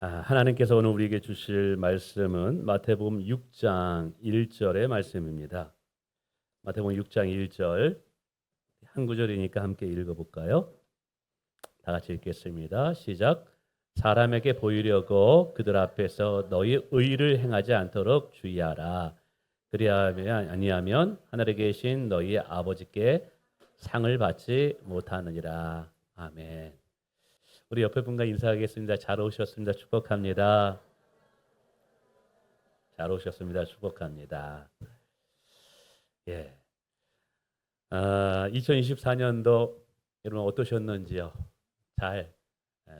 하나님께서 오늘 우리에게 주실 말씀은 마태복음 6장 1절의 말씀입니다. 마태복음 6장 1절 한 구절이니까 함께 읽어볼까요? 다 같이 읽겠습니다. 시작. 사람에게 보이려고 그들 앞에서 너희 의를 행하지 않도록 주의하라. 그리하면 아니하면 하늘에 계신 너희 아버지께 상을 받지 못하느니라. 아멘. 우리 옆에 분과 인사하겠습니다. 잘 오셨습니다. 축복합니다. 잘 오셨습니다. 축복합니다. 예. 2024년도 여러분 어떠셨는지요? 잘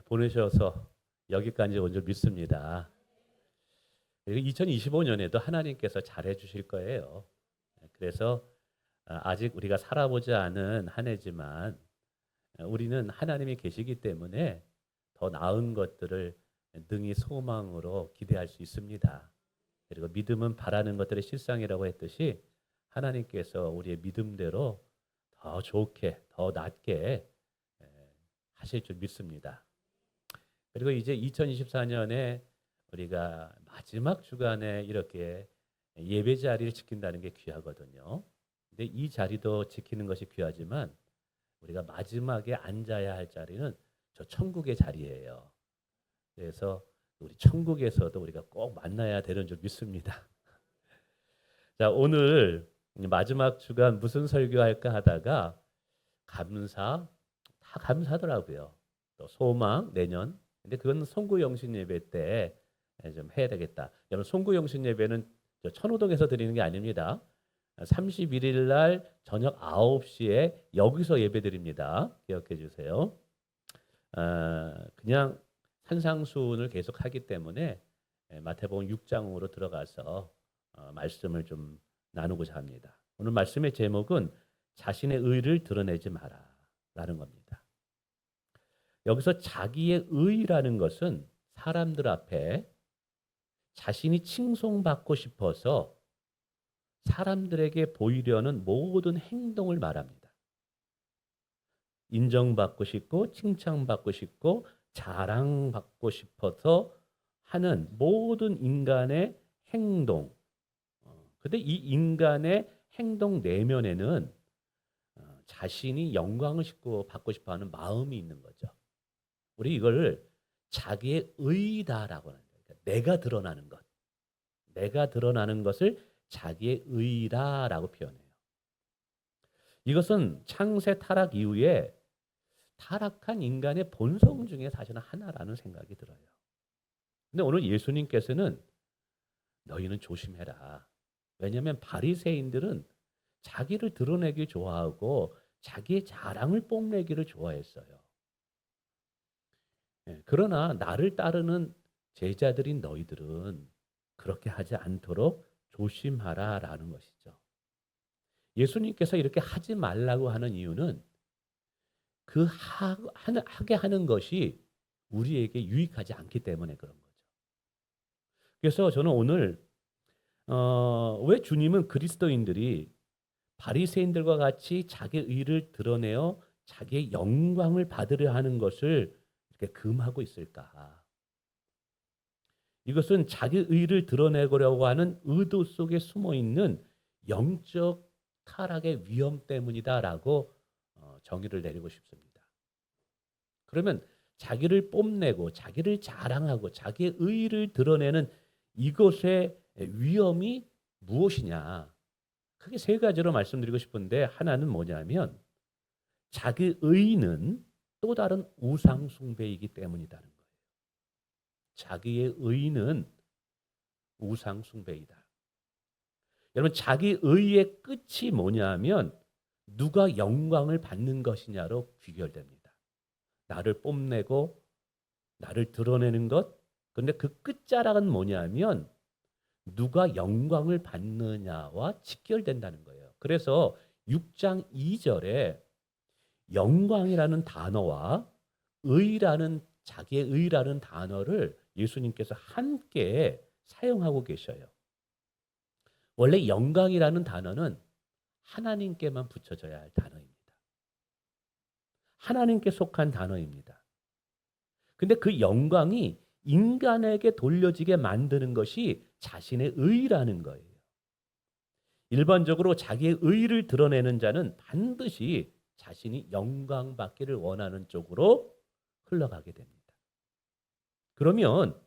보내셔서 여기까지 온 줄 믿습니다. 2025년에도 하나님께서 잘해 주실 거예요. 그래서 아직 우리가 살아보지 않은 한 해지만 우리는 하나님이 계시기 때문에 더 나은 것들을 능히 소망으로 기대할 수 있습니다. 그리고 믿음은 바라는 것들의 실상이라고 했듯이 하나님께서 우리의 믿음대로 더 좋게, 더 낫게 하실 줄 믿습니다. 그리고 이제 2024년에 우리가 마지막 주간에 이렇게 예배 자리를 지킨다는 게 귀하거든요. 근데 이 자리도 지키는 것이 귀하지만 우리가 마지막에 앉아야 할 자리는 저 천국의 자리예요. 그래서 우리 천국에서도 우리가 꼭 만나야 되는 줄 믿습니다. 자, 오늘 마지막 주간 무슨 설교할까 하다가 감사, 다 감사하더라고요. 또 소망, 내년. 근데 그건 송구영신 예배 때 좀 해야 되겠다. 여러분 송구영신 예배는 천호동에서 드리는 게 아닙니다. 31일 날 저녁 9시에 여기서 예배 드립니다. 기억해 주세요. 그냥 산상수훈을 계속 하기 때문에 마태복음 6장으로 들어가서 말씀을 좀 나누고자 합니다. 오늘 말씀의 제목은 자신의 의를 드러내지 마라라는 겁니다. 여기서 자기의 의라는 것은 사람들 앞에 자신이 칭송받고 싶어서 사람들에게 보이려는 모든 행동을 말합니다. 인정받고 싶고 칭찬받고 싶고 자랑받고 싶어서 하는 모든 인간의 행동. 근데 이 인간의 행동 내면에는 자신이 영광을 받고 싶어 하는 마음이 있는 거죠. 우리 이걸 자기의 의다라고 하는 거예요. 그러니까 내가 드러나는 것. 내가 드러나는 것을 자기의 의라라고 표현해요. 이것은 창세 타락 이후에 타락한 인간의 본성 중에 사실은 하나라는 생각이 들어요. 근데 오늘 예수님께서는 너희는 조심해라. 왜냐하면 바리새인들은 자기를 드러내기 좋아하고 자기의 자랑을 뽐내기를 좋아했어요. 그러나 나를 따르는 제자들인 너희들은 그렇게 하지 않도록 조심하라라는 것이죠. 예수님께서 이렇게 하지 말라고 하는 이유는 하게 하는 것이 우리에게 유익하지 않기 때문에 그런 거죠. 그래서 저는 오늘 왜 주님은 그리스도인들이 바리새인들과 같이 자기 의를 드러내어 자기의 영광을 받으려 하는 것을 이렇게 금하고 있을까? 이것은 자기 의를 드러내려고 하는 의도 속에 숨어 있는 영적 타락의 위험 때문이다라고 정의를 내리고 싶습니다. 그러면 자기를 뽐내고 자기를 자랑하고 자기의 의를 드러내는 이것의 위험이 무엇이냐? 크게 세 가지로 말씀드리고 싶은데 하나는 뭐냐면 자기 의는 또 다른 우상 숭배이기 때문이라는 거예요. 자기의 의는 우상 숭배이다. 여러분 자기 의의 끝이 뭐냐면 누가 영광을 받는 것이냐로 귀결됩니다. 나를 뽐내고 나를 드러내는 것. 그런데 그 끝자락은 뭐냐면 누가 영광을 받느냐와 직결된다는 거예요. 그래서 6장 2절에 영광이라는 단어와 의라는 자기의 의라는 단어를 예수님께서 함께 사용하고 계셔요. 원래 영광이라는 단어는 하나님께만 붙여져야 할 단어입니다. 하나님께 속한 단어입니다. 근데 그 영광이 인간에게 돌려지게 만드는 것이 자신의 의라는 거예요. 일반적으로 자기의 의를 드러내는 자는 반드시 자신이 영광받기를 원하는 쪽으로 흘러가게 됩니다. 그러면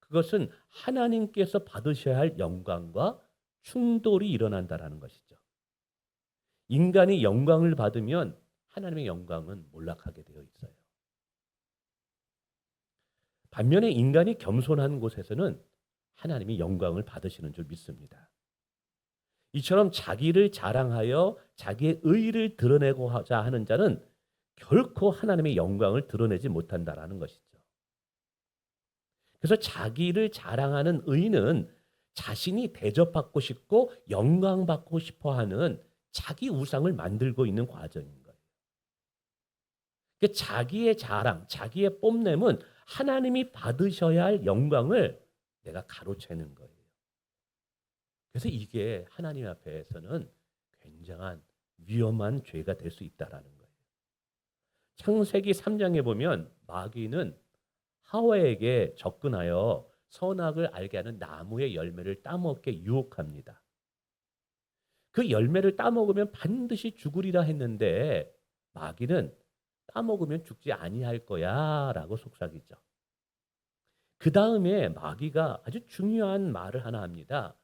그것은 하나님께서 받으셔야 할 영광과 충돌이 일어난다라는 것이죠. 인간이 영광을 받으면 하나님의 영광은 몰락하게 되어 있어요. 반면에 인간이 겸손한 곳에서는 하나님이 영광을 받으시는 줄 믿습니다. 이처럼 자기를 자랑하여 자기의 의를 드러내고자 하는 자는 결코 하나님의 영광을 드러내지 못한다라는 것이죠. 그래서 자기를 자랑하는 의는 자신이 대접받고 싶고 영광받고 싶어하는 자기 우상을 만들고 있는 과정인 거예요. 그러니까 자기의 자랑, 자기의 뽐냄은 하나님이 받으셔야 할 영광을 내가 가로채는 거예요. 그래서 이게 하나님 앞에서는 굉장한 위험한 죄가 될 수 있다라는 거예요. 창세기 3장에 보면 마귀는 하와에게 접근하여 선악을 알게 하는 나무의 열매를 따먹게 유혹합니다. 그 열매를 따먹으면 반드시 죽으리라 했는데 마귀는 따먹으면 죽지 아니할 거야라고 속삭이죠. 그 다음에 마귀가 아주 중요한 말을 하나 합니다.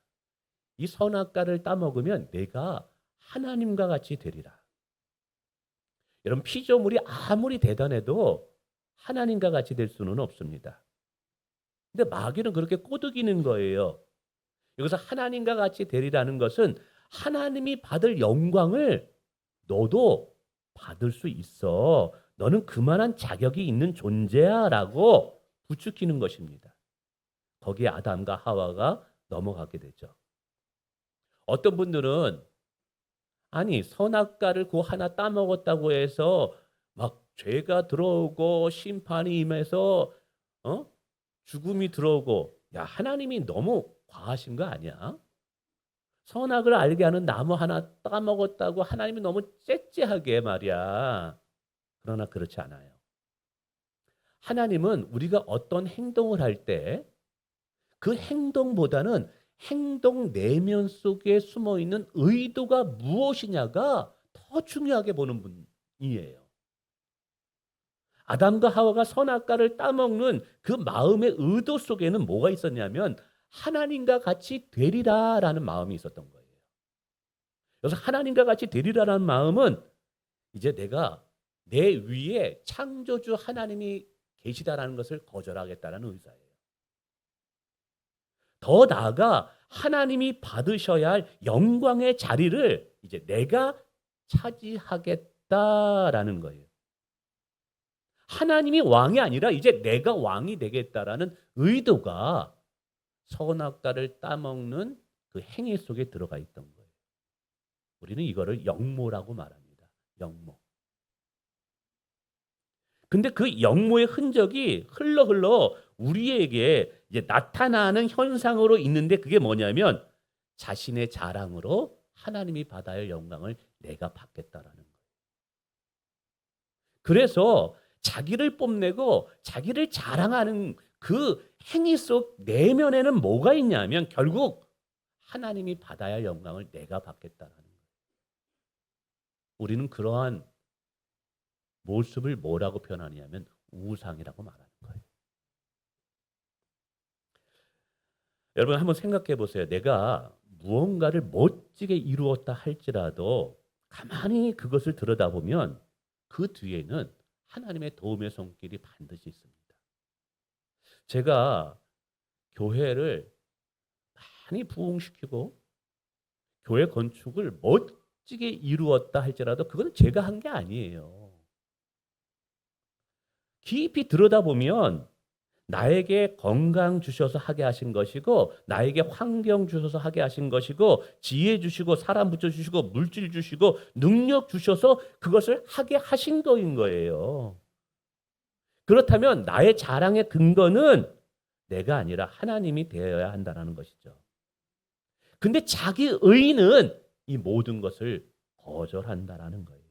이 선악과를 따먹으면 내가 하나님과 같이 되리라. 여러분, 피조물이 아무리 대단해도 하나님과 같이 될 수는 없습니다. 근데 마귀는 그렇게 꼬드기는 거예요. 여기서 하나님과 같이 되리라는 것은 하나님이 받을 영광을 너도 받을 수 있어. 너는 그만한 자격이 있는 존재야 라고 부추기는 것입니다. 거기에 아담과 하와가 넘어가게 되죠. 어떤 분들은 아니 선악과를 그 하나 따먹었다고 해서 막 죄가 들어오고 심판이 임해서 죽음이 들어오고 야 하나님이 너무 과하신 거 아니야? 선악을 알게 하는 나무 하나 따먹었다고 하나님이 너무 째째하게 말이야. 그러나 그렇지 않아요. 하나님은 우리가 어떤 행동을 할 때 그 행동보다는 행동 내면 속에 숨어있는 의도가 무엇이냐가 더 중요하게 보는 분이에요. 아담과 하와가 선악과를 따먹는 그 마음의 의도 속에는 뭐가 있었냐면 하나님과 같이 되리라라는 마음이 있었던 거예요. 그래서 하나님과 같이 되리라라는 마음은 이제 내가 내 위에 창조주 하나님이 계시다라는 것을 거절하겠다라는 의사예요. 더 나아가 하나님이 받으셔야 할 영광의 자리를 이제 내가 차지하겠다라는 거예요. 하나님이 왕이 아니라 이제 내가 왕이 되겠다라는 의도가 선악과를 따먹는 그 행위 속에 들어가 있던 거예요. 우리는 이거를 영모라고 말합니다. 영모. 근데 그 영모의 흔적이 흘러 우리에게 이제 나타나는 현상으로 있는데 그게 뭐냐면 자신의 자랑으로 하나님이 받아야 할 영광을 내가 받겠다라는 거예요. 그래서 자기를 뽐내고 자기를 자랑하는 그 행위 속 내면에는 뭐가 있냐면 결국 하나님이 받아야 할 영광을 내가 받겠다라는 거예요. 우리는 그러한 모습을 뭐라고 표현하냐면 우상이라고 말하는 거예요. 여러분 한번 생각해 보세요. 내가 무언가를 멋지게 이루었다 할지라도 가만히 그것을 들여다보면 그 뒤에는 하나님의 도움의 손길이 반드시 있습니다. 제가 교회를 많이 부흥시키고 교회 건축을 멋지게 이루었다 할지라도 그건 제가 한 게 아니에요. 깊이 들여다보면 나에게 건강 주셔서 하게 하신 것이고 나에게 환경 주셔서 하게 하신 것이고 지혜 주시고 사람 붙여주시고 물질 주시고 능력 주셔서 그것을 하게 하신 거인 거예요. 그렇다면 나의 자랑의 근거는 내가 아니라 하나님이 되어야 한다는 것이죠. 근데 자기 의는 이 모든 것을 거절한다는 거예요.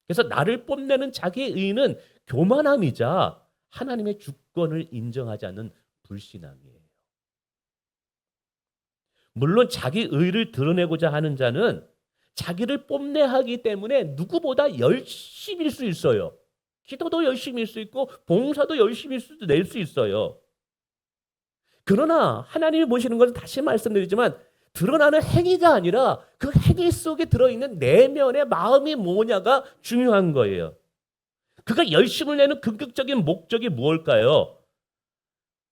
그래서 나를 뽐내는 자기의 의는 교만함이자 하나님의 주권을 인정하지 않는 불신앙이에요. 물론 자기 의를 드러내고자 하는 자는 자기를 뽐내하기 때문에 누구보다 열심일 수 있어요. 기도도 열심일 수 있고 봉사도 열심히 낼 수 있어요. 그러나 하나님이 보시는 것은 다시 말씀드리지만 드러나는 행위가 아니라 그 행위 속에 들어있는 내면의 마음이 뭐냐가 중요한 거예요. 그가 열심을 내는 궁극적인 목적이 무엇일까요?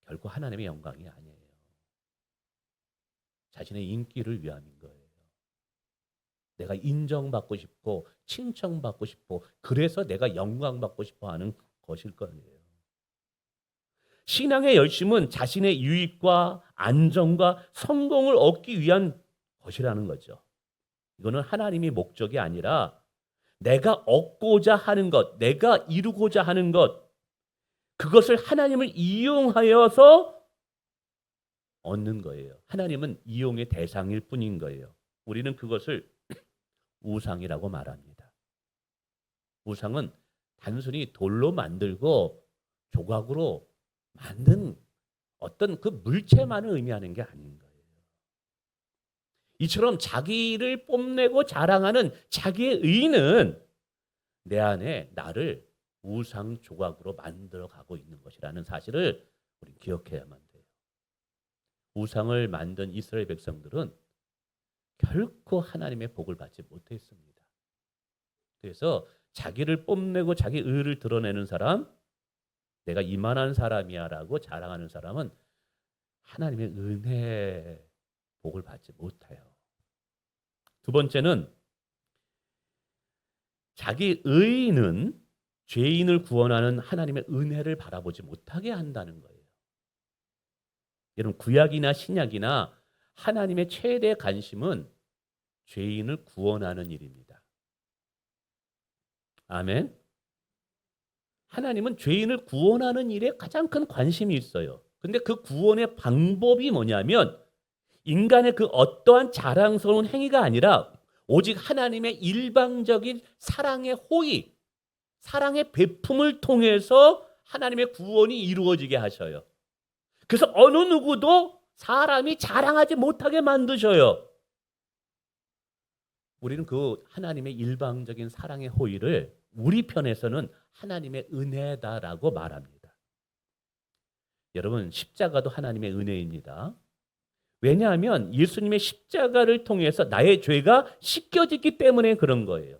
결코 하나님의 영광이 아니에요. 자신의 인기를 위함인 거예요. 내가 인정받고 싶고 칭찬받고 싶고 그래서 내가 영광받고 싶어 하는 것일 거예요. 신앙의 열심은 자신의 유익과 안정과 성공을 얻기 위한 것이라는 거죠. 이거는 하나님이 목적이 아니라 내가 얻고자 하는 것, 내가 이루고자 하는 것, 그것을 하나님을 이용하여서 얻는 거예요. 하나님은 이용의 대상일 뿐인 거예요. 우리는 그것을 우상이라고 말합니다. 우상은 단순히 돌로 만들고 조각으로 만든 어떤 그 물체만을 의미하는 게 아닌 거예요. 이처럼 자기를 뽐내고 자랑하는 자기의 의는 내 안에 나를 우상 조각으로 만들어 가고 있는 것이라는 사실을 우리 기억해야만 돼요. 우상을 만든 이스라엘 백성들은 결코 하나님의 복을 받지 못했습니다. 그래서 자기를 뽐내고 자기 의를 드러내는 사람, 내가 이만한 사람이야라고 자랑하는 사람은 하나님의 은혜 복을 받지 못해요. 두 번째는 자기 의는 죄인을 구원하는 하나님의 은혜를 바라보지 못하게 한다는 거예요. 여러분 구약이나 신약이나 하나님의 최대 관심은 죄인을 구원하는 일입니다. 아멘. 하나님은 죄인을 구원하는 일에 가장 큰 관심이 있어요. 근데 그 구원의 방법이 뭐냐면 인간의 그 어떠한 자랑스러운 행위가 아니라 오직 하나님의 일방적인 사랑의 호의, 사랑의 베품을 통해서 하나님의 구원이 이루어지게 하셔요. 그래서 어느 누구도 사람이 자랑하지 못하게 만드셔요. 우리는 그 하나님의 일방적인 사랑의 호의를 우리 편에서는 하나님의 은혜다라고 말합니다. 여러분 십자가도 하나님의 은혜입니다. 왜냐하면 예수님의 십자가를 통해서 나의 죄가 씻겨지기 때문에 그런 거예요.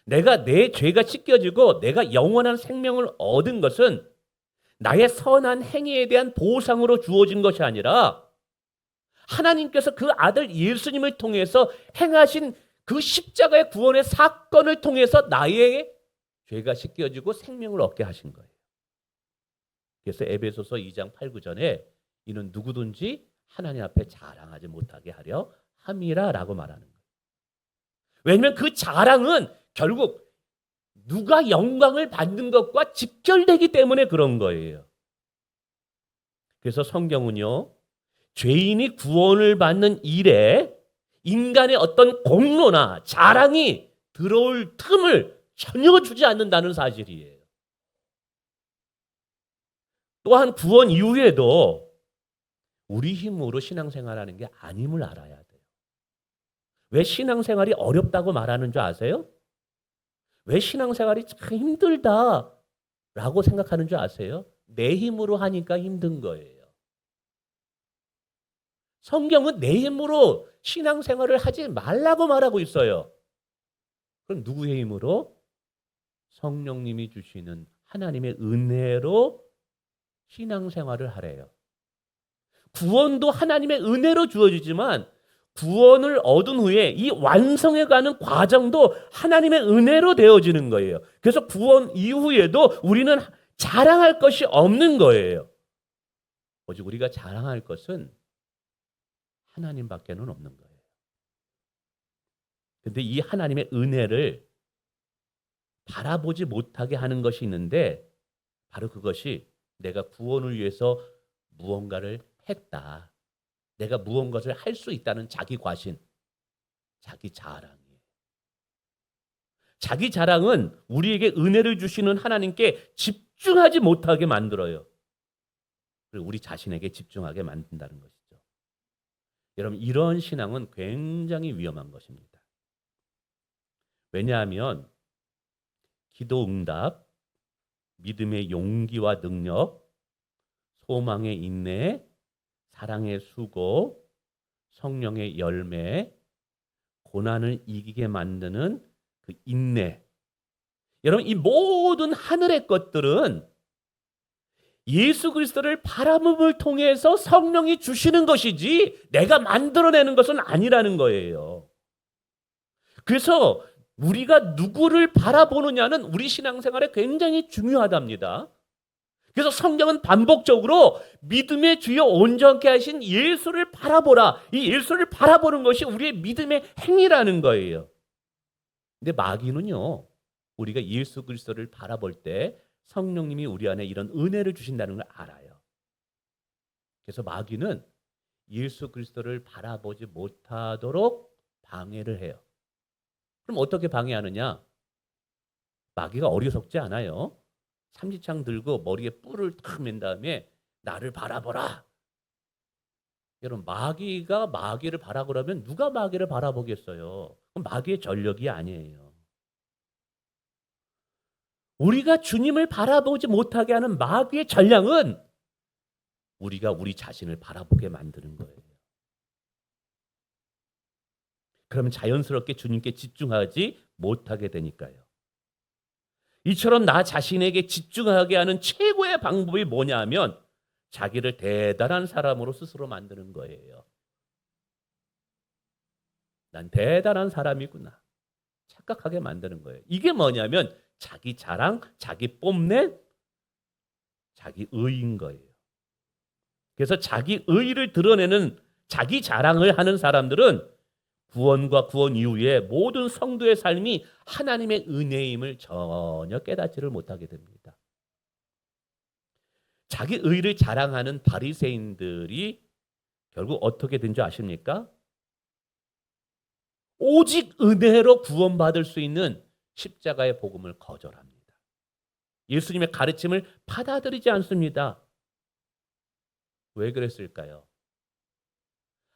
내 죄가 씻겨지고 내가 영원한 생명을 얻은 것은 나의 선한 행위에 대한 보상으로 주어진 것이 아니라 하나님께서 그 아들 예수님을 통해서 행하신 그 십자가의 구원의 사건을 통해서 나의 죄가 씻겨지고 생명을 얻게 하신 거예요. 그래서 에베소서 2장 8, 9절에 이는 누구든지 하나님 앞에 자랑하지 못하게 하려 함이라라고 말하는 거예요. 왜냐하면 그 자랑은 결국 누가 영광을 받는 것과 직결되기 때문에 그런 거예요. 그래서 성경은요. 죄인이 구원을 받는 일에 인간의 어떤 공로나 자랑이 들어올 틈을 전혀 주지 않는다는 사실이에요. 또한 구원 이후에도 우리 힘으로 신앙생활하는 게 아님을 알아야 돼요. 왜 신앙생활이 어렵다고 말하는 줄 아세요? 왜 신앙생활이 참 힘들다라고 생각하는 줄 아세요? 내 힘으로 하니까 힘든 거예요. 성경은 내 힘으로 신앙생활을 하지 말라고 말하고 있어요. 그럼 누구의 힘으로? 성령님이 주시는 하나님의 은혜로 신앙생활을 하래요. 구원도 하나님의 은혜로 주어지지만 구원을 얻은 후에 이 완성해가는 과정도 하나님의 은혜로 되어지는 거예요. 그래서 구원 이후에도 우리는 자랑할 것이 없는 거예요. 오직 우리가 자랑할 것은 하나님밖에는 없는 거예요. 근데 이 하나님의 은혜를 바라보지 못하게 하는 것이 있는데 바로 그것이 내가 구원을 위해서 무언가를 했다. 내가 무언가를 할 수 있다는 자기 과신, 자기 자랑이에요. 자기 자랑은 우리에게 은혜를 주시는 하나님께 집중하지 못하게 만들어요. 그리고 우리 자신에게 집중하게 만든다는 것이죠. 여러분, 이런 신앙은 굉장히 위험한 것입니다. 왜냐하면 기도 응답, 믿음의 용기와 능력, 소망의 인내, 사랑의 수고, 성령의 열매, 고난을 이기게 만드는 그 인내. 여러분, 이 모든 하늘의 것들은 예수 그리스도를 바라봄을 통해서 성령이 주시는 것이지 내가 만들어내는 것은 아니라는 거예요. 그래서 우리가 누구를 바라보느냐는 우리 신앙생활에 굉장히 중요하답니다. 그래서 성경은 반복적으로 믿음의 주여 온전케 하신 예수를 바라보라. 이 예수를 바라보는 것이 우리의 믿음의 행위라는 거예요. 근데 마귀는요, 우리가 예수 그리스도를 바라볼 때 성령님이 우리 안에 이런 은혜를 주신다는 걸 알아요. 그래서 마귀는 예수 그리스도를 바라보지 못하도록 방해를 해요. 그럼 어떻게 방해하느냐? 마귀가 어리석지 않아요. 삼지창 들고 머리에 뿔을 탁 맨 다음에 나를 바라보라. 여러분, 마귀가 마귀를 바라보라면 누가 마귀를 바라보겠어요? 그럼 마귀의 전력이 아니에요. 우리가 주님을 바라보지 못하게 하는 마귀의 전략은 우리가 우리 자신을 바라보게 만드는 거예요. 그러면 자연스럽게 주님께 집중하지 못하게 되니까요. 이처럼 나 자신에게 집중하게 하는 최고의 방법이 뭐냐 하면 자기를 대단한 사람으로 스스로 만드는 거예요. 난 대단한 사람이구나. 착각하게 만드는 거예요. 이게 뭐냐면 자기 자랑, 자기 뽐내, 자기 의인 거예요. 그래서 자기 의를 드러내는 자기 자랑을 하는 사람들은 구원과 구원 이후에 모든 성도의 삶이 하나님의 은혜임을 전혀 깨닫지를 못하게 됩니다. 자기 의를 자랑하는 바리새인들이 결국 어떻게 된 줄 아십니까? 오직 은혜로 구원받을 수 있는 십자가의 복음을 거절합니다. 예수님의 가르침을 받아들이지 않습니다. 왜 그랬을까요?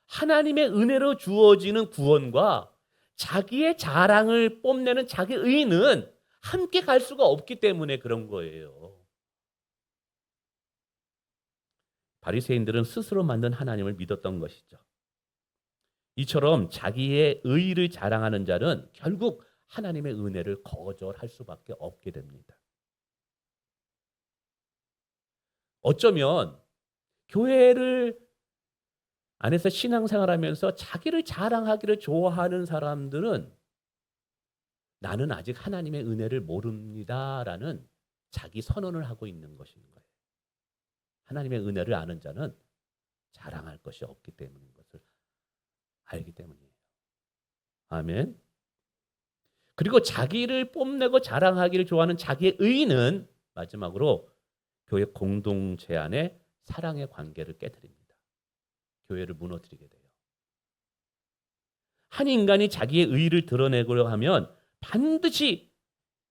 하나님의 은혜로 주어지는 구원과 자기의 자랑을 뽐내는 자기 의는 함께 갈 수가 없기 때문에 그런 거예요. 바리새인들은 스스로 만든 하나님을 믿었던 것이죠. 이처럼 자기의 의를 자랑하는 자는 결국 하나님의 은혜를 거절할 수밖에 없게 됩니다. 어쩌면 교회를 안에서 신앙생활하면서 자기를 자랑하기를 좋아하는 사람들은 나는 아직 하나님의 은혜를 모릅니다라는 자기 선언을 하고 있는 것인 거예요. 하나님의 은혜를 아는 자는 자랑할 것이 없기 때문인 것을 알기 때문이에요. 아멘. 그리고 자기를 뽐내고 자랑하기를 좋아하는 자기의 의는 마지막으로 교회 공동체 안에 사랑의 관계를 깨뜨립니다. 교회를 무너뜨리게 돼요. 한 인간이 자기의 의를 드러내려고 하면 반드시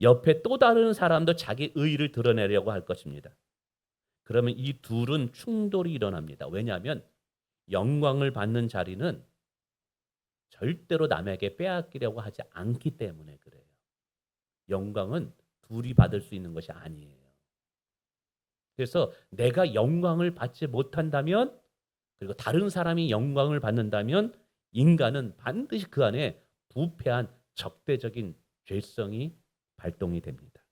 옆에 또 다른 사람도 자기 의를 드러내려고 할 것입니다. 그러면 이 둘은 충돌이 일어납니다. 왜냐하면 영광을 받는 자리는 절대로 남에게 빼앗기려고 하지 않기 때문에 그래요. 영광은 둘이 받을 수 있는 것이 아니에요. 그래서 내가 영광을 받지 못한다면, 그리고 다른 사람이 영광을 받는다면 인간은 반드시 그 안에 부패한 적대적인 죄성이 발동이 됩니다.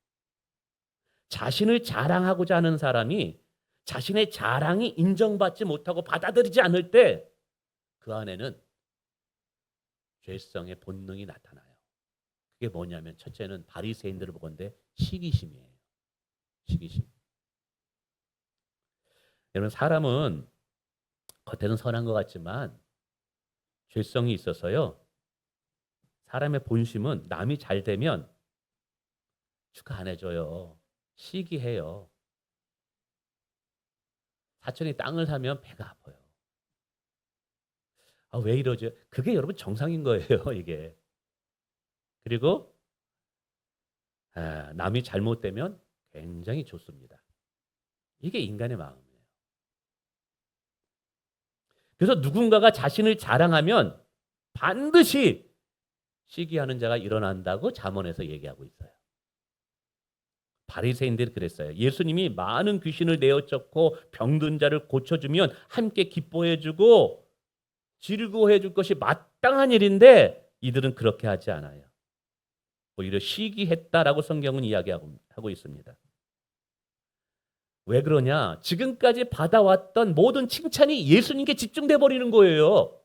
자신을 자랑하고자 하는 사람이 자신의 자랑이 인정받지 못하고 받아들이지 않을 때 그 안에는 죄성의 본능이 나타나요. 그게 뭐냐면 첫째는 바리새인들을 보건대 시기심이에요. 시기심. 여러분, 사람은 겉에는 선한 것 같지만 죄성이 있어서요. 사람의 본심은 남이 잘 되면 축하 안 해줘요. 시기해요. 사촌이 땅을 사면 배가 아파요. 아, 왜 이러죠? 그게 여러분 정상인 거예요, 이게. 그리고 남이 잘못되면 굉장히 좋습니다. 이게 인간의 마음이에요. 그래서 누군가가 자신을 자랑하면 반드시 시기하는 자가 일어난다고 잠언에서 얘기하고 있어요. 바리새인들이 그랬어요. 예수님이 많은 귀신을 내어쫓고 병든 자를 고쳐주면 함께 기뻐해주고 즐거워해줄 것이 마땅한 일인데 이들은 그렇게 하지 않아요. 오히려 시기했다라고 성경은 이야기하고 있습니다. 왜 그러냐? 지금까지 받아왔던 모든 칭찬이 예수님께 집중돼 버리는 거예요.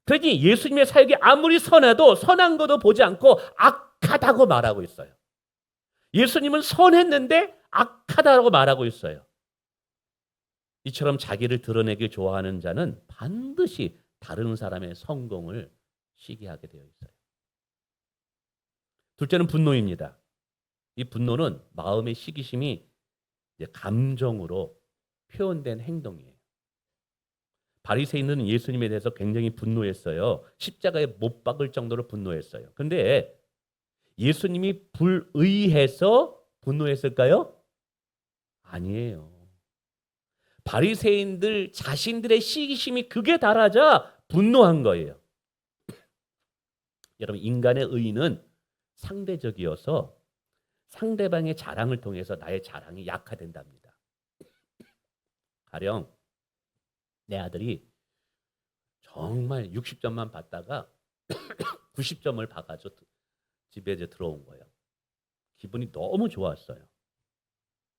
그러니 예수님의 사역이 아무리 선해도 선한 것도 보지 않고 악하다고 말하고 있어요. 예수님은 선했는데 악하다고 말하고 있어요. 이처럼 자기를 드러내길 좋아하는 자는 반드시 다른 사람의 성공을 시기하게 되어 있어요. 둘째는 분노입니다. 이 분노는 마음의 시기심이 감정으로 표현된 행동이에요. 바리새인은 예수님에 대해서 굉장히 분노했어요. 십자가에 못 박을 정도로 분노했어요. 그런데 예수님이 불의해서 분노했을까요? 아니에요. 바리새인들 자신들의 시기심이 극에 달하자 분노한 거예요. 여러분, 인간의 의는 상대적이어서 상대방의 자랑을 통해서 나의 자랑이 약화된답니다. 가령 내 아들이 정말 60점만 받다가 90점을 받아서 집에 이제 들어온 거예요. 기분이 너무 좋았어요.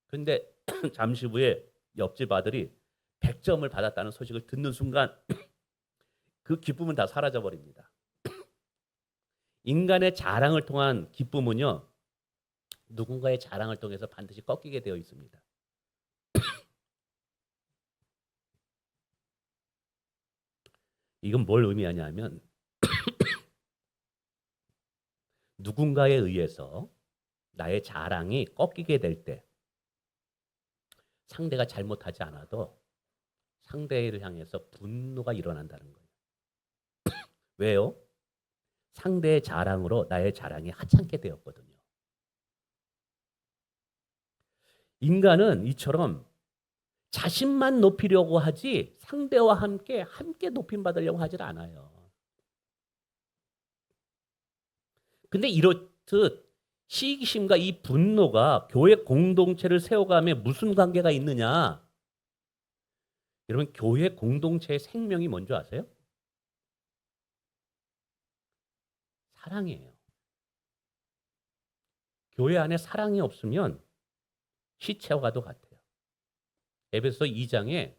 그런데 잠시 후에 옆집 아들이 100점을 받았다는 소식을 듣는 순간 그 기쁨은 다 사라져 버립니다. 인간의 자랑을 통한 기쁨은요, 누군가의 자랑을 통해서 반드시 꺾이게 되어 있습니다. 이건 뭘 의미하냐면 누군가에 의해서 나의 자랑이 꺾이게 될 때 상대가 잘못하지 않아도 상대를 향해서 분노가 일어난다는 거예요. 왜요? 상대의 자랑으로 나의 자랑이 하찮게 되었거든요. 인간은 이처럼 자신만 높이려고 하지 상대와 함께 높임받으려고 하질 않아요. 근데 이렇듯 시기심과 이 분노가 교회 공동체를 세워가며 무슨 관계가 있느냐? 여러분, 교회 공동체의 생명이 뭔지 아세요? 사랑이에요. 교회 안에 사랑이 없으면 시체와도 같아요. 에베소 2장에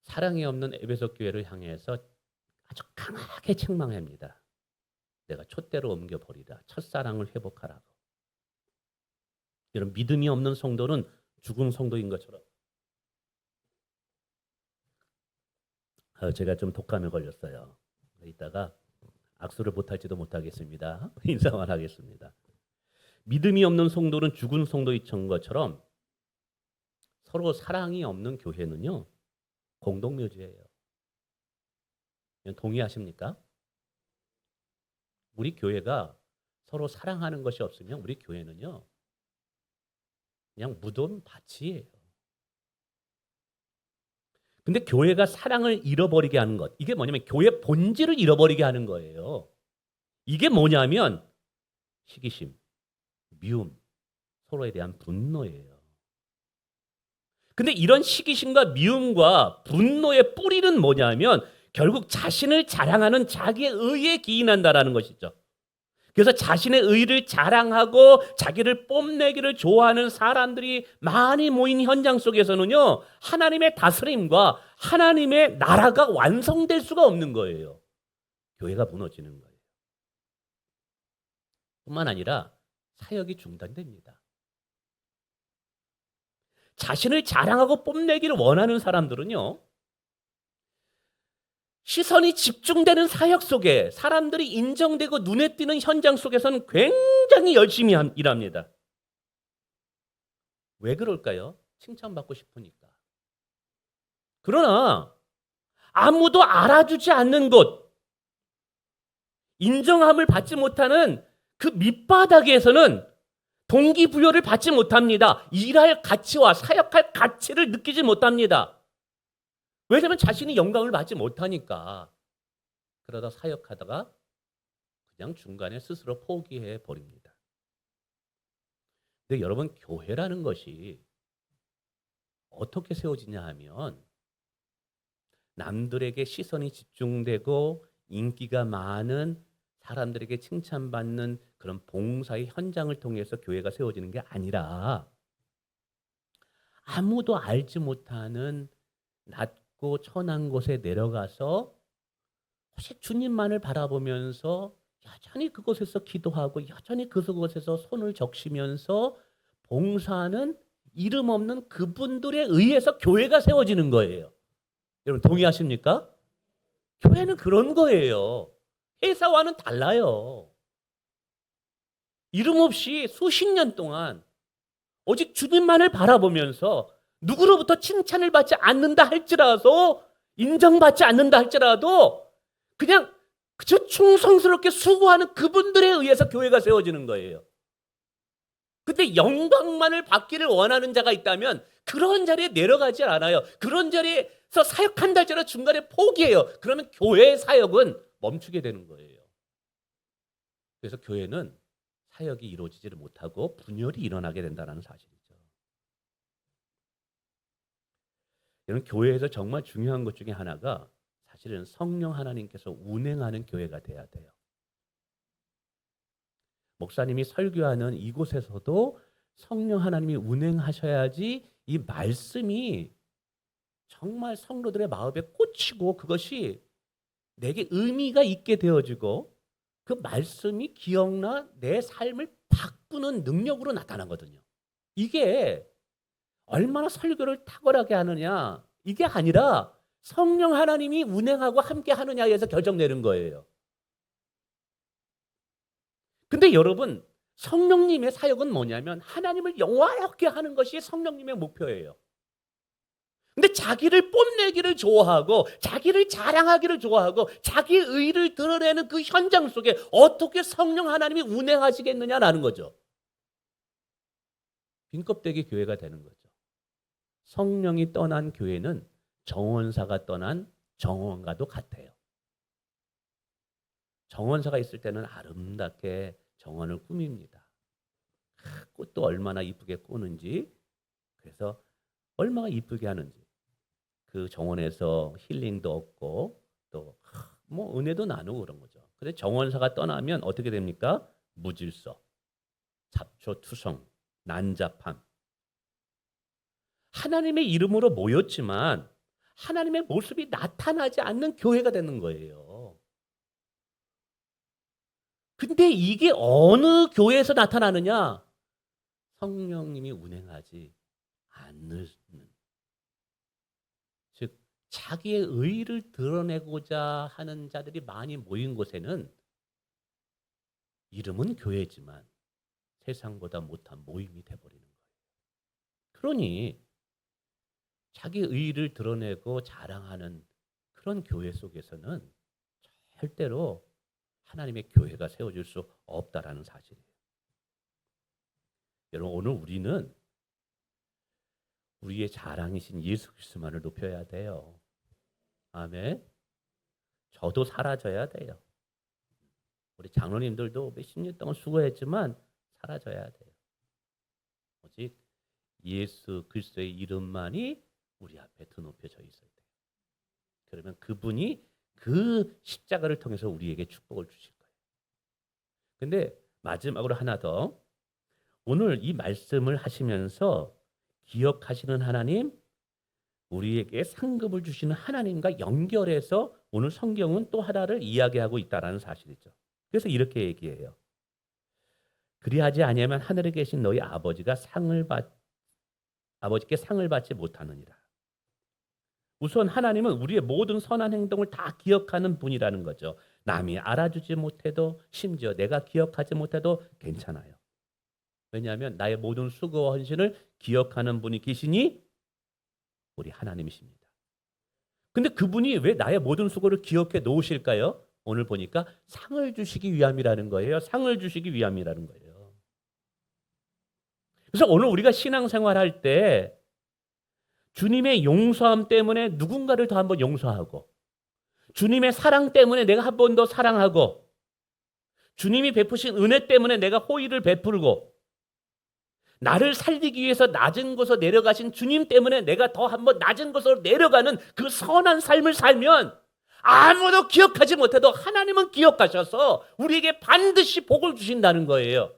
사랑이 없는 에베소 교회를 향해서 아주 강하게 책망합니다. 내가 촛대로 옮겨버리라. 첫사랑을 회복하라고. 이런 믿음이 없는 성도는 죽은 성도인 것처럼. 제가 좀 독감에 걸렸어요. 이따가 악수를 못할지도 못하겠습니다. 인사만 하겠습니다. 믿음이 없는 성도는 죽은 성도인 것처럼 서로 사랑이 없는 교회는요, 공동묘지예요. 동의하십니까? 우리 교회가 서로 사랑하는 것이 없으면 우리 교회는요, 그냥 무덤 밭이에요. 근데 교회가 사랑을 잃어버리게 하는 것, 이게 뭐냐면 교회 본질을 잃어버리게 하는 거예요. 이게 뭐냐면 시기심, 미움, 서로에 대한 분노예요. 근데 이런 시기심과 미움과 분노의 뿌리는 뭐냐면 결국 자신을 자랑하는 자기의 의에 기인한다라는 것이죠. 그래서 자신의 의를 자랑하고 자기를 뽐내기를 좋아하는 사람들이 많이 모인 현장 속에서는요, 하나님의 다스림과 하나님의 나라가 완성될 수가 없는 거예요. 교회가 무너지는 거예요. 뿐만 아니라 사역이 중단됩니다. 자신을 자랑하고 뽐내기를 원하는 사람들은요, 시선이 집중되는 사역 속에 사람들이 인정되고 눈에 띄는 현장 속에서는 굉장히 열심히 일합니다. 왜 그럴까요? 칭찬받고 싶으니까. 그러나 아무도 알아주지 않는 곳, 인정함을 받지 못하는 그 밑바닥에서는 동기부여를 받지 못합니다. 일할 가치와 사역할 가치를 느끼지 못합니다. 왜냐하면 자신이 영광을 받지 못하니까. 그러다 사역하다가 그냥 중간에 스스로 포기해 버립니다. 근데 여러분, 교회라는 것이 어떻게 세워지냐 하면 남들에게 시선이 집중되고 인기가 많은 사람들에게 칭찬받는 그런 봉사의 현장을 통해서 교회가 세워지는 게 아니라 아무도 알지 못하는 낮고 천한 곳에 내려가서 오직 주님만을 바라보면서 여전히 그곳에서 기도하고 여전히 그곳에서 손을 적시면서 봉사하는 이름 없는 그분들에 의해서 교회가 세워지는 거예요. 여러분 동의하십니까? 교회는 그런 거예요. 회사와는 달라요. 이름 없이 수십 년 동안 오직 주님만을 바라보면서 누구로부터 칭찬을 받지 않는다 할지라도 인정받지 않는다 할지라도 그냥 그저 충성스럽게 수고하는 그분들에 의해서 교회가 세워지는 거예요. 근데 영광만을 받기를 원하는 자가 있다면 그런 자리에 내려가지 않아요. 그런 자리에서 사역한다 할지라도 중간에 포기해요. 그러면 교회의 사역은 멈추게 되는 거예요. 그래서 교회는 사역이 이루어지지를 못하고 분열이 일어나게 된다는 사실이죠. 여러분, 교회에서 정말 중요한 것 중에 하나가 사실은 성령 하나님께서 운행하는 교회가 돼야 돼요. 목사님이 설교하는 이곳에서도 성령 하나님이 운행하셔야지 이 말씀이 정말 성도들의 마음에 꽂히고 그것이 내게 의미가 있게 되어지고 그 말씀이 기억나 내 삶을 바꾸는 능력으로 나타나거든요. 이게 얼마나 설교를 탁월하게 하느냐 이게 아니라 성령 하나님이 운행하고 함께 하느냐에서 결정되는 거예요. 근데 여러분, 성령님의 사역은 뭐냐면 하나님을 영화롭게 하는 것이 성령님의 목표예요. 근데 자기를 뽐내기를 좋아하고 자기를 자랑하기를 좋아하고 자기의 의를 드러내는 그 현장 속에 어떻게 성령 하나님이 운행하시겠느냐라는 거죠. 빈껍데기 교회가 되는 거죠. 성령이 떠난 교회는 정원사가 떠난 정원과도 같아요. 정원사가 있을 때는 아름답게 정원을 꾸밉니다. 꽃도 얼마나 이쁘게 꾸는지, 그래서 얼마나 이쁘게 하는지, 그 정원에서 힐링도 얻고 또 뭐 은혜도 나누고 그런 거죠. 그런데 정원사가 떠나면 어떻게 됩니까? 무질서, 잡초투성, 난잡함. 하나님의 이름으로 모였지만 하나님의 모습이 나타나지 않는 교회가 되는 거예요. 근데 이게 어느 교회에서 나타나느냐? 성령님이 운행하지 않는, 즉 자기의 의를 드러내고자 하는 자들이 많이 모인 곳에는 이름은 교회지만 세상보다 못한 모임이 돼버리는 거예요. 그러니 자기 의를 드러내고 자랑하는 그런 교회 속에서는 절대로 하나님의 교회가 세워질 수 없다라는 사실이에요. 여러분, 오늘 우리는 우리의 자랑이신 예수 그리스도만을 높여야 돼요. 아멘. 저도 사라져야 돼요. 우리 장로님들도 몇십 년 동안 수고했지만 사라져야 돼요. 오직 예수 그리스도의 이름만이 우리 앞에 드높여져 있어야 돼요. 그러면 그분이 그 십자가를 통해서 우리에게 축복을 주실 거예요. 근데 마지막으로 하나 더, 오늘 이 말씀을 하시면서 기억하시는 하나님, 우리에게 상급을 주시는 하나님과 연결해서 오늘 성경은 또 하나를 이야기하고 있다는 사실이죠. 그래서 이렇게 얘기해요. 그리하지 아니하면 하늘에 계신 너희 아버지께 상을 받지 못하느니라. 우선 하나님은 우리의 모든 선한 행동을 다 기억하는 분이라는 거죠. 남이 알아주지 못해도, 심지어 내가 기억하지 못해도 괜찮아요. 왜냐하면 나의 모든 수고와 헌신을 기억하는 분이 계시니 우리 하나님이십니다. 근데 그분이 왜 나의 모든 수고를 기억해 놓으실까요? 오늘 보니까 상을 주시기 위함이라는 거예요. 상을 주시기 위함이라는 거예요. 그래서 오늘 우리가 신앙생활할 때 주님의 용서함 때문에 누군가를 더 한번 용서하고, 주님의 사랑 때문에 내가 한 번 더 사랑하고, 주님이 베푸신 은혜 때문에 내가 호의를 베풀고, 나를 살리기 위해서 낮은 곳으로 내려가신 주님 때문에 내가 더 한번 낮은 곳으로 내려가는 그 선한 삶을 살면 아무도 기억하지 못해도 하나님은 기억하셔서 우리에게 반드시 복을 주신다는 거예요.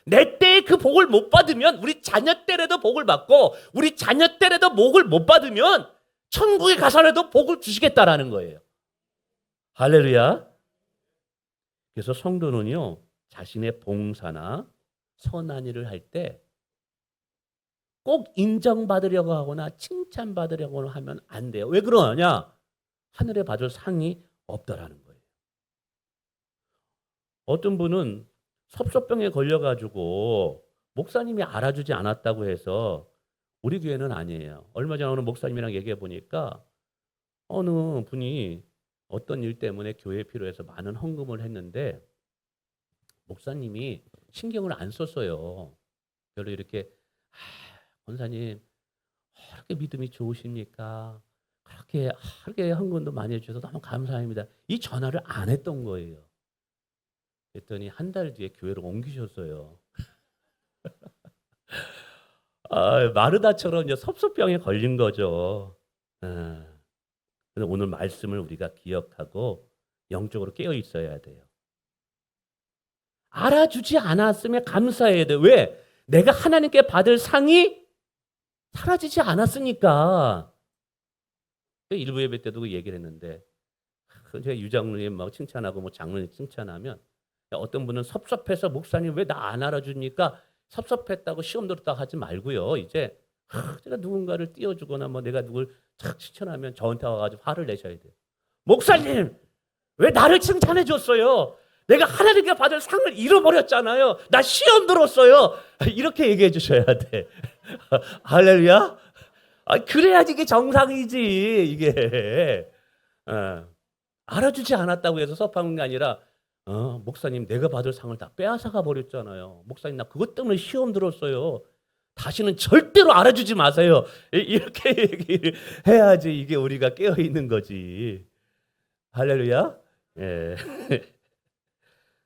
내 때에 그 복을 못 받으면 우리 자녀 때라도 복을 받고, 우리 자녀 때라도 복을 못 받으면 천국에 가서라도 복을 주시겠다라는 거예요. 할렐루야. 그래서 성도는요, 자신의 봉사나 선한 일을 할 때 꼭 인정받으려고 하거나 칭찬받으려고 하면 안 돼요. 왜 그러냐? 하늘에 받을 상이 없다라는 거예요. 어떤 분은 섭소병에 걸려가지고 목사님이 알아주지 않았다고 해서, 우리 교회는 아니에요. 얼마 전에 어느 목사님이랑 얘기해 보니까 어느 분이 어떤 일 때문에 교회에 필요해서 많은 헌금을 했는데 목사님이 신경을 안 썼어요. 별로 이렇게 권사님 그렇게 믿음이 좋으십니까? 그렇게 헌금도 많이 해주셔서 너무 감사합니다. 이 전화를 안 했던 거예요. 그랬더니 한 달 뒤에 교회로 옮기셨어요. 마르다처럼 이제 섭소병에 걸린 거죠. 그래서 오늘 말씀을 우리가 기억하고 영적으로 깨어 있어야 돼요. 알아주지 않았으면 감사해야 돼요. 왜? 내가 하나님께 받을 상이 사라지지 않았으니까. 일부 예배 때도 그 얘기를 했는데, 제가 유장로님 막 칭찬하고 뭐 장로님 칭찬하면 어떤 분은 섭섭해서 목사님 왜 나 안 알아주니까 섭섭했다고 시험 들었다고 하지 말고요. 이제 제가 누군가를 띄워주거나 뭐 내가 누굴 착 칭찬하면 저한테 와가지고 화를 내셔야 돼요. 목사님 왜 나를 칭찬해 줬어요? 내가 하나님께 받을 상을 잃어버렸잖아요. 나 시험 들었어요. 이렇게 얘기해 주셔야 돼. 할렐루야. 그래야지 이게 정상이지. 이게 알아주지 않았다고 해서 섭한 게 아니라, 목사님 내가 받을 상을 다 빼앗아가 버렸잖아요. 목사님 나 그것 때문에 시험 들었어요. 다시는 절대로 알아주지 마세요. 이렇게 얘기를 해야지 이게 우리가 깨어 있는 거지. 할렐루야. 예.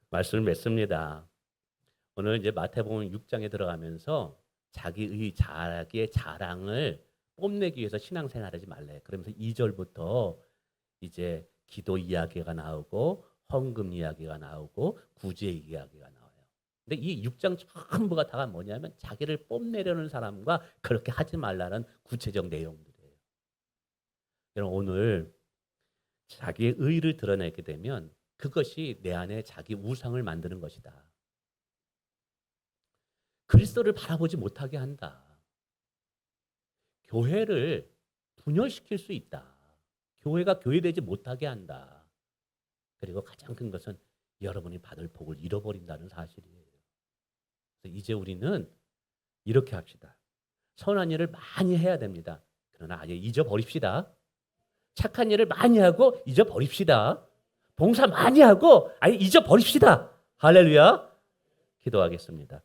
말씀을 맺습니다. 오늘 이제 마태복음 6장에 들어가면서 자기의 자랑을 뽐내기 위해서 신앙생활하지 말래. 그러면서 2절부터 이제 기도 이야기가 나오고 헌금 이야기가 나오고 구제 이야기가 나와요. 근데 이 6장 전부가 다가 뭐냐면 자기를 뽐내려는 사람과 그렇게 하지 말라는 구체적 내용들이에요. 여러분 오늘 자기의 의를 드러내게 되면 그것이 내 안에 자기 우상을 만드는 것이다. 그리스도를 바라보지 못하게 한다. 교회를 분열시킬 수 있다. 교회가 교회되지 못하게 한다. 그리고 가장 큰 것은 여러분이 받을 복을 잃어버린다는 사실이에요. 그래서 이제 우리는 이렇게 합시다. 선한 일을 많이 해야 됩니다. 그러나 아예 잊어버립시다. 착한 일을 많이 하고 잊어버립시다. 봉사 많이 하고 아예 잊어버립시다. 할렐루야. 기도하겠습니다.